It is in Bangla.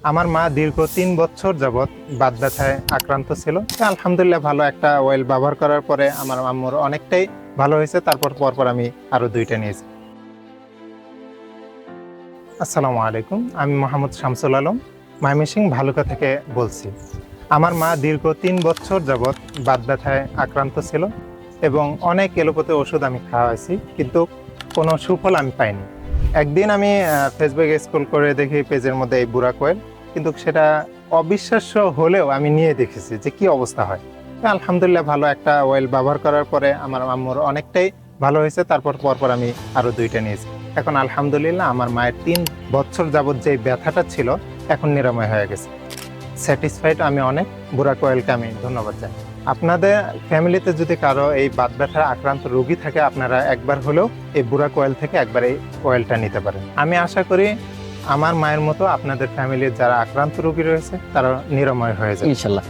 আমার মা দীর্ঘ 3 বছর যাবৎ বাত ব্যথায় আক্রান্ত ছিল। তো আলহামদুলিল্লাহ ভালো একটা অয়েল ব্যবহার করার পরে আমার আম্মুর অনেকটাই ভালো হয়েছে। তারপর পরপর আমি আরো 2টা নিয়েছি। আসসালামু আলাইকুম, আমি মোহাম্মদ শামসুল আলম, ময়মনসিংহ ভালুকা থেকে বলছি। আমার মা দীর্ঘ 3 বছর যাবৎ বাত ব্যথায় আক্রান্ত ছিল এবং অনেক এলোপাতি ওষুধ আমি খাওয়াইছি, কিন্তু কোনো সুফল আমি পাইনি। একদিন আমি ফেসবুকে স্ক্রল করে দেখি পেজের মধ্যে এই বুরাক অয়েল, কিন্তু সেটা অবিশ্বাস্য হলেও আমি নিয়ে দেখেছি যে কি অবস্থা হয়। তো আলহামদুলিল্লাহ ভালো একটা অয়েল ব্যবহার করার পরে আমার আম্মুর অনেকটাই ভালো হয়েছে। তারপর পরপর আমি আরো 2টা নিয়েছি। এখন আলহামদুলিল্লাহ আমার মায়ের 3 বছর যাবৎ যে ব্যথাটা ছিল এখন নিরাময় হয়ে গেছে। স্যাটিসফাইড আমি অনেক। বুরাক অয়েলকে আমি ধন্যবাদ জানাই। আপনাদের ফ্যামিলিতে যদি কারো এই বাত ব্যথার আক্রান্ত রোগী থাকে, আপনারা একবার হলেও এই বুরাক অয়েল থেকে একবার এই অয়েলটা নিতে পারেন। আমি আশা করি আমার মায়ের মতো আপনাদের ফ্যামিলির যারা আক্রান্ত রোগী রয়েছে তারা নিরাময় হয়ে যাবে ইনশাল্লাহ।